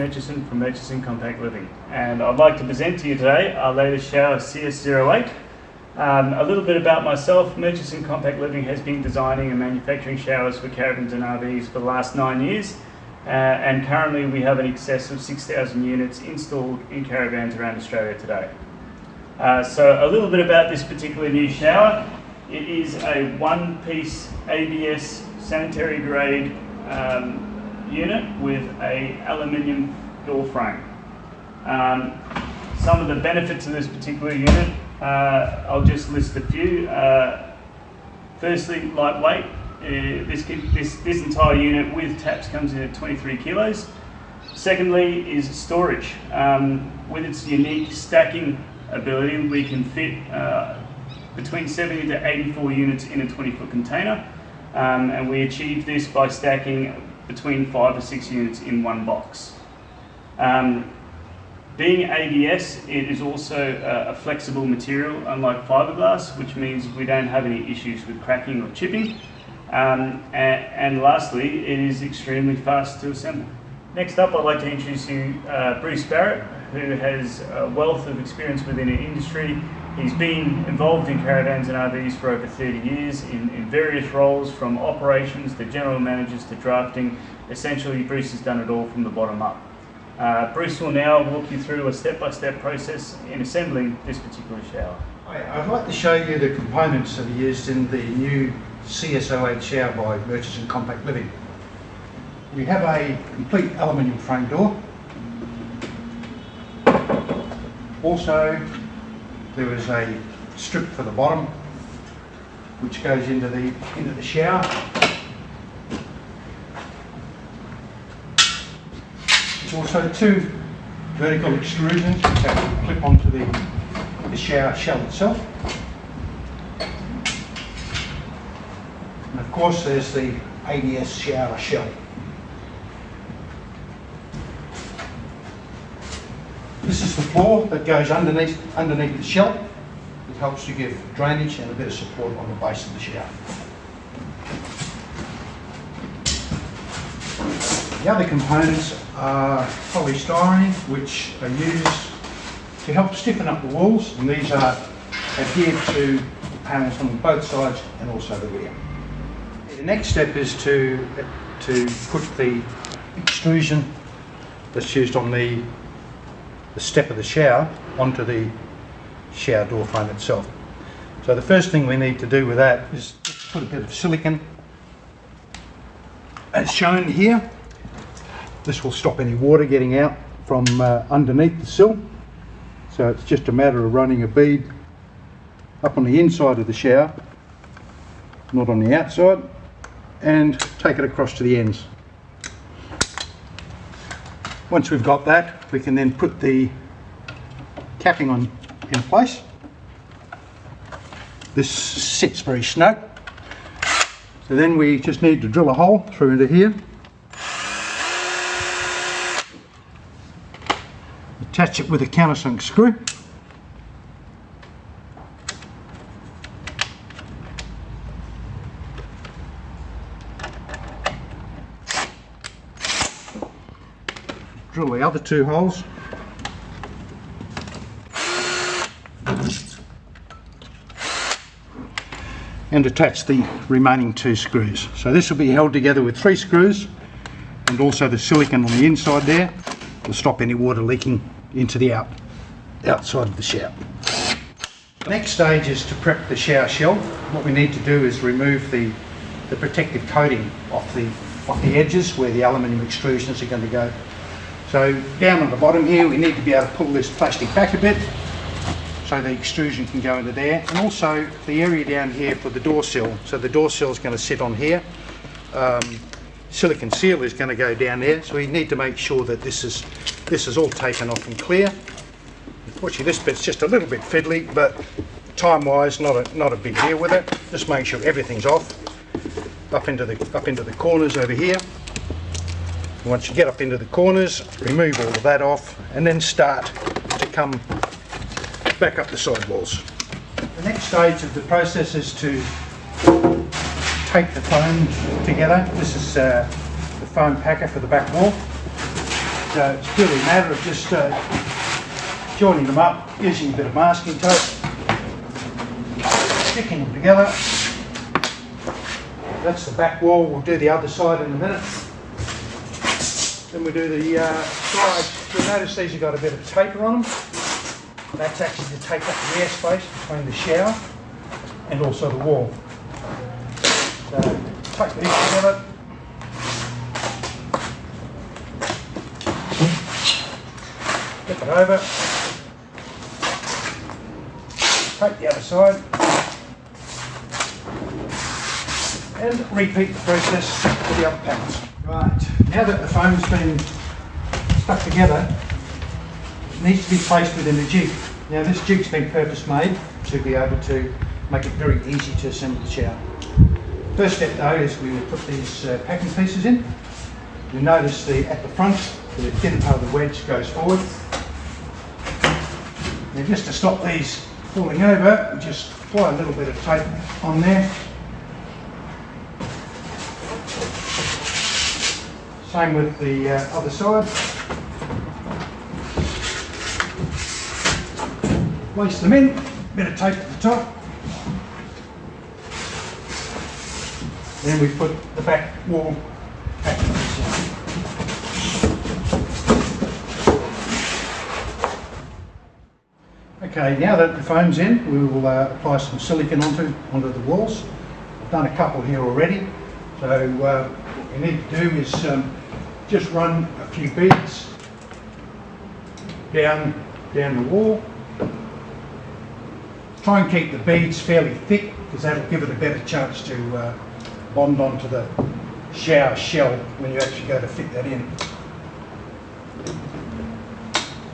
Murchison from Murchison Compact Living, and I'd like to present to you today our latest shower, CS08. A little bit about myself. Murchison Compact Living has been designing and manufacturing showers for caravans and RVs for the last 9 years, and currently we have an excess of 6,000 units installed in caravans around Australia today. So a little bit about this particular new shower. It is a one-piece ABS sanitary grade unit with a aluminium door frame. Some of the benefits of this particular unit, I'll just list a few. Firstly, lightweight. This entire unit with taps comes in at 23 kilos. Secondly is storage. With its unique stacking ability, we can fit between 70 to 84 units in a 20-foot container, and we achieve this by stacking between 5 or 6 units in one box. Being ABS, it is also a flexible material, unlike fiberglass, which means we don't have any issues with cracking or chipping. And lastly, it is extremely fast to assemble. Next up, I'd like to introduce you Bruce Barrett, who has a wealth of experience within the industry. He's been involved in caravans and RVs for over 30 years in various roles, from operations to general managers to drafting. Essentially, Bruce has done it all from the bottom up. Bruce will now walk you through a step-by-step process in assembling this particular shower. I'd like to show you the components that are used in the new CS08 shower by Murchison Compact Living. We have a complete aluminium frame door. Also, there is a strip for the bottom which goes into the shower. There's also 2 vertical extrusions which have to clip onto the shower shell itself. And of course there's the ABS shower shell. This is the floor that goes underneath the shell. It helps to give drainage and a bit of support on the base of the shower. The other components are polystyrene, which are used to help stiffen up the walls, and these are adhered to panels on both sides and also the rear. The next step is to put the extrusion that's used on the step of the shower onto the shower door frame itself. So the first thing we need to do with that is just put a bit of silicone, as shown here. This will stop any water getting out from underneath the sill. So it's just a matter of running a bead up on the inside of the shower, not on the outside, and take it across to the ends. Once we've got that, we can then put the capping in place. This sits very snug. So then we just need to drill a hole through into here. Attach it with a countersunk screw. Drill the other 2 holes. And attach the remaining 2 screws. So this will be held together with 3 screws, and also the silicone on the inside there will stop any water leaking into the outside of the shower. The next stage is to prep the shower shell. What we need to do is remove the protective coating off the edges where the aluminium extrusions are going to go. So down on the bottom here, we need to be able to pull this plastic back a bit so the extrusion can go into there, and also the area down here for the door sill. So the door sill is going to sit on here. Silicone seal is going to go down there, so we need to make sure that this is all taken off and clear. Unfortunately, this bit's just a little bit fiddly, but time-wise, not a big deal with it. Just make sure everything's off. Up into the corners over here. Once you get up into the corners, remove all of that off, and then start to come back up the side walls. The next stage of the process is to tape the foam together. This is the foam packer for the back wall. it's purely a matter of just joining them up using a bit of masking tape, sticking them together. That's the back wall. We'll do the other side in a minute. Then we do the sides. You'll notice these have got a bit of taper on them. That's actually to take up the airspace between the shower and also the wall. So take these together. Flip it over. Take the other side. And repeat the process for the other panels. Right, now that the foam's been stuck together, it needs to be placed within a jig. Now this jig's been purpose made to be able to make it very easy to assemble the shower. First step though is we will put these packing pieces in. You'll notice at the front, the thin part of the wedge goes forward. Now just to stop these falling over, just apply a little bit of tape on there. Same with the other side. Place them in, bit of tape at the top. Then we put the back wall packing piece in. Okay, now that the foam's in, we will apply some silicone onto the walls. I've done a couple here already. So what we need to do is just run a few beads down the wall. Try and keep the beads fairly thick because that'll give it a better chance to bond onto the shower shell when you actually go to fit that in.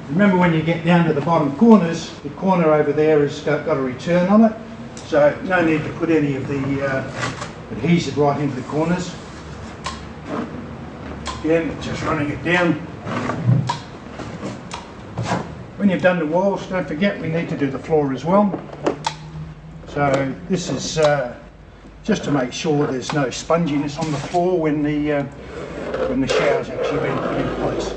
Remember when you get down to the bottom corners, the corner over there has got a return on it, so no need to put any of the adhesive right into the corners. Again, just running it down. When you've done the walls, don't forget we need to do the floor as well. So this is just to make sure there's no sponginess on the floor when the shower's actually been put in place.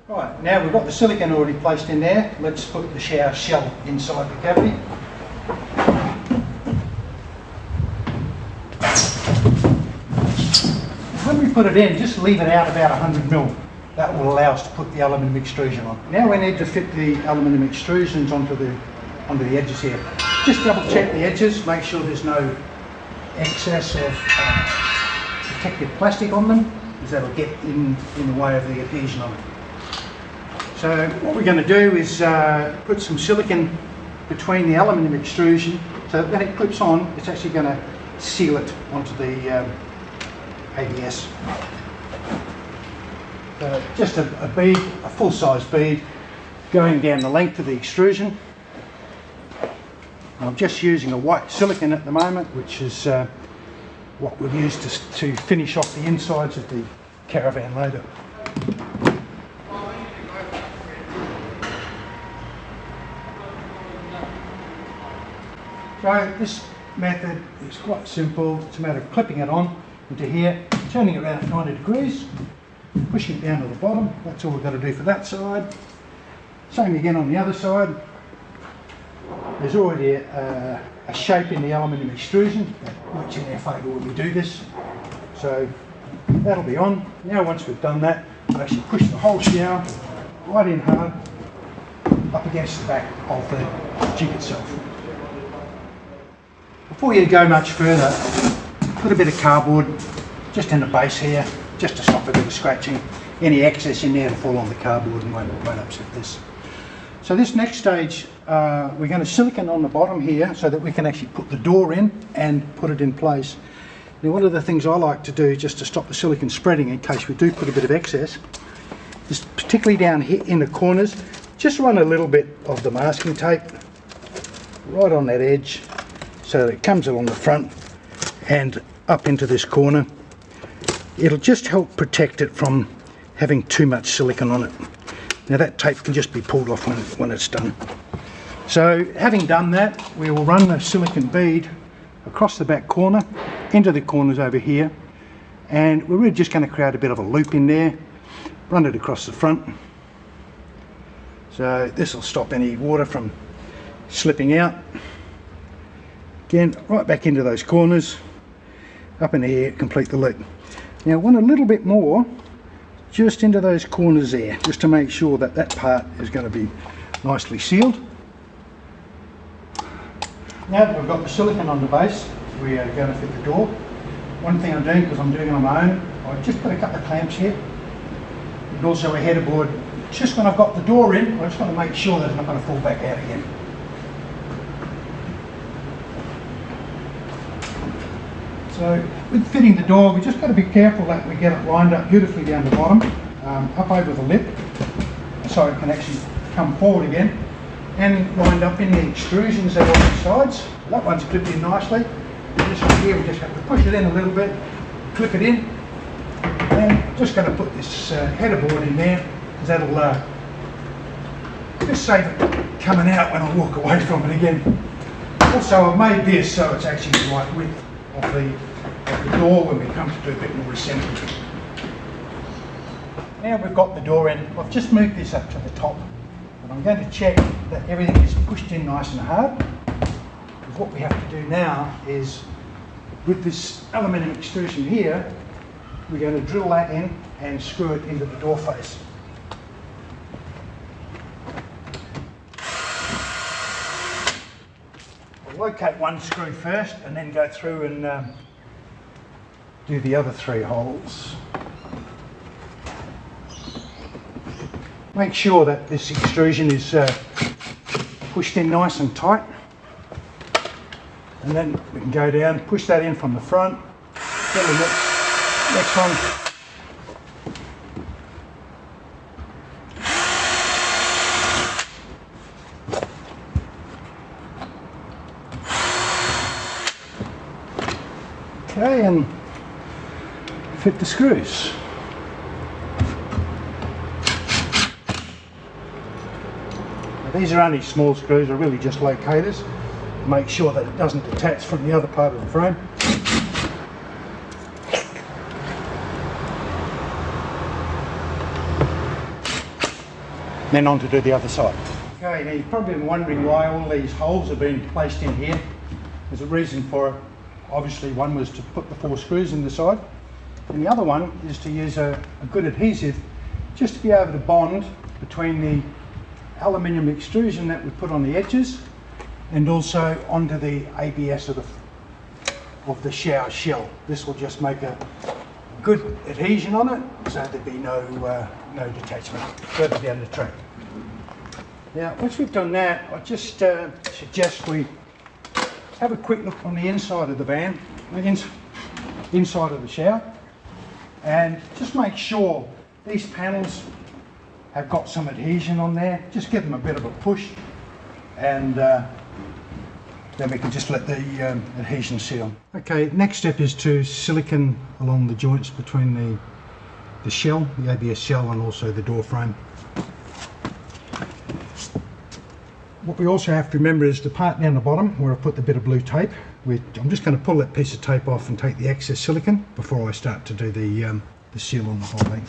Right, now we've got the silicone already placed in there. Let's put the shower shell inside the cavity. When we put it in, just leave it out about 100mm. That will allow us to put the aluminium extrusion on. Now we need to fit the aluminium extrusions onto the edges here. Just double check the edges, make sure there's no excess of protective plastic on them, because that'll get in the way of the adhesion on it. So what we're going to do is put some silicone between the aluminium extrusion, so that when it clips on, it's actually going to seal it onto the ABS. Just a bead, a full-size bead, going down the length of the extrusion. I'm just using a white silicone at the moment, which is what we've used to finish off the insides of the Caravan loader. So this method is quite simple. It's a matter of clipping it on into here, turning it around at 90 degrees, pushing it down to the bottom. That's all we've got to do for that side. Same again on the other side. There's already a shape in the aluminium extrusion that works in our favour when we do this. So that'll be on. Now once we've done that, we'll actually push the whole shower right in hard up against the back of the jig itself. Before you go much further, put a bit of cardboard just in the base here, just to stop a bit of scratching. Any excess in there to fall on the cardboard and won't upset this. So this next stage, we're going to silicone on the bottom here so that we can actually put the door in and put it in place. Now one of the things I like to do just to stop the silicone spreading in case we do put a bit of excess is particularly down here in the corners, just run a little bit of the masking tape right on that edge so that it comes along the front and up into this corner. It'll just help protect it from having too much silicone on it. Now that tape can just be pulled off when it's done. So having done that, we will run the silicon bead across the back corner, into the corners over here, and we're really just going to create a bit of a loop in there, run it across the front. So this will stop any water from slipping out. Again, right back into those corners, up in here, complete the loop. Now I want a little bit more just into those corners there, just to make sure that that part is going to be nicely sealed. Now that we've got the silicone on the base, we are going to fit the door. One thing I'm doing, because I'm doing it on my own, I've just put a couple of clamps here, and also a header board. Just when I've got the door in, I just want to make sure that it's not going to fall back out again. So with fitting the door, we just got to be careful that we get it lined up beautifully down the bottom, up over the lip, so it can actually come forward again, and lined up in the extrusions there on the sides. That one's clipped in nicely. This one here, we just have to push it in a little bit, clip it in, and just going to put this header board in there, because that'll just save it coming out when I walk away from it again. Also, I've made this so it's actually the right width of the door when we come to do a bit more assembly. Now we've got the door in, I've just moved this up to the top, and I'm going to check that everything is pushed in nice and hard. Because what we have to do now is, with this aluminium extrusion here, we're going to drill that in and screw it into the door face. We'll locate one screw first and then go through and do the other 3 holes. Make sure that this extrusion is pushed in nice and tight, and then we can go down, push that in from the front, then the next one. Okay, and fit the screws. These are only small screws, are really just locators. Make sure that it doesn't detach from the other part of the frame. Then on to do the other side. Okay, now you've probably been wondering why all these holes have been placed in here. There's a reason for it. Obviously one was to put the 4 screws in the side, and the other one is to use a good adhesive just to be able to bond between the aluminium extrusion that we put on the edges and also onto the ABS of the shower shell. This will just make a good adhesion on it, so there'd be no detachment further down the track. Now once we've done that, I just suggest we have a quick look on the inside of the van, inside of the shower, and just make sure these panels have got some adhesion on there. Just give them a bit of a push, and then we can just let the adhesion seal. Okay, next step is to silicone along the joints between the shell, the ABS shell, and also the door frame. What we also have to remember is the part down the bottom where I put the bit of blue tape. I'm just going to pull that piece of tape off and take the excess silicone before I start to do the seal on the whole thing.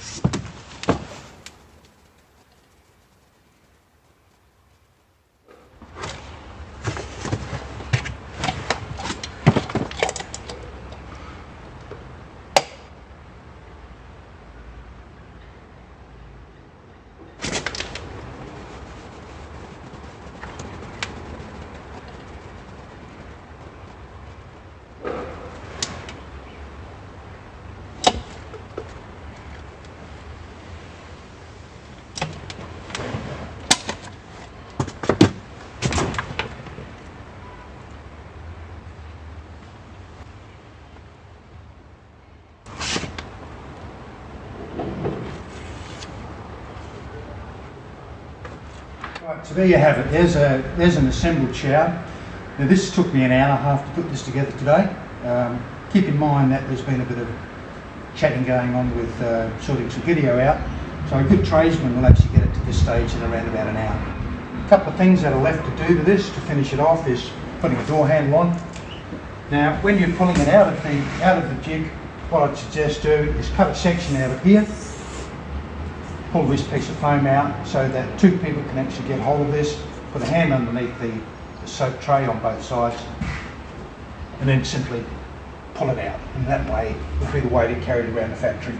Right, so there you have it. There's an assembled shower. Now this took me an hour and a half to put this together today. Keep in mind that there's been a bit of chatting going on with sorting some video out. So a good tradesman will actually get it to this stage in around about an hour. A couple of things that are left to do to this to finish it off is putting a door handle on. Now when you're pulling it out of the jig, what I'd suggest do is cut a section out of here, pull this piece of foam out so that two people can actually get hold of this, put a hand underneath the soap tray on both sides, and then simply pull it out, and that way will be the way to carry it around the factory.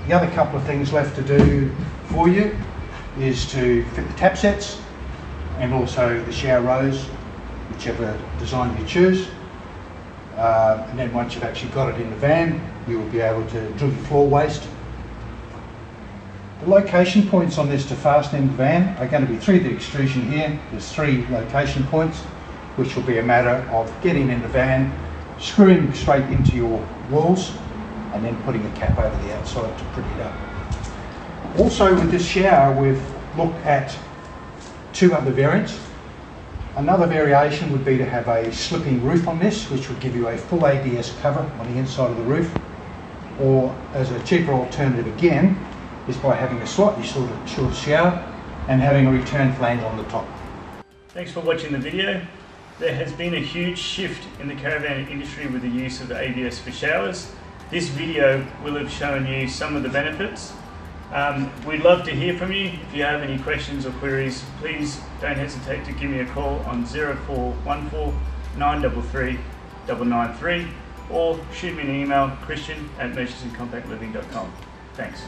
The other couple of things left to do for you is to fit the tap sets and also the shower rows, whichever design you choose. And then once you've actually got it in the van, you will be able to drill your floor waste. The location points on this to fasten in the van are going to be through the extrusion here. There's 3 location points, which will be a matter of getting in the van, screwing straight into your walls, and then putting a cap over the outside to pretty it up. Also with this shower, we've looked at 2 other variants. Another variation would be to have a slipping roof on this, which would give you a full ABS cover on the inside of the roof. Or as a cheaper alternative again, is by having a slightly shorter shower and having a return flange on the top. Thanks for watching the video. There has been a huge shift in the caravan industry with the use of ABS for showers. This video will have shown you some of the benefits. We'd love to hear from you. If you have any questions or queries, please don't hesitate to give me a call on 0414 933 993 or shoot me an email, christian@murchisoncompactliving.com. Thanks.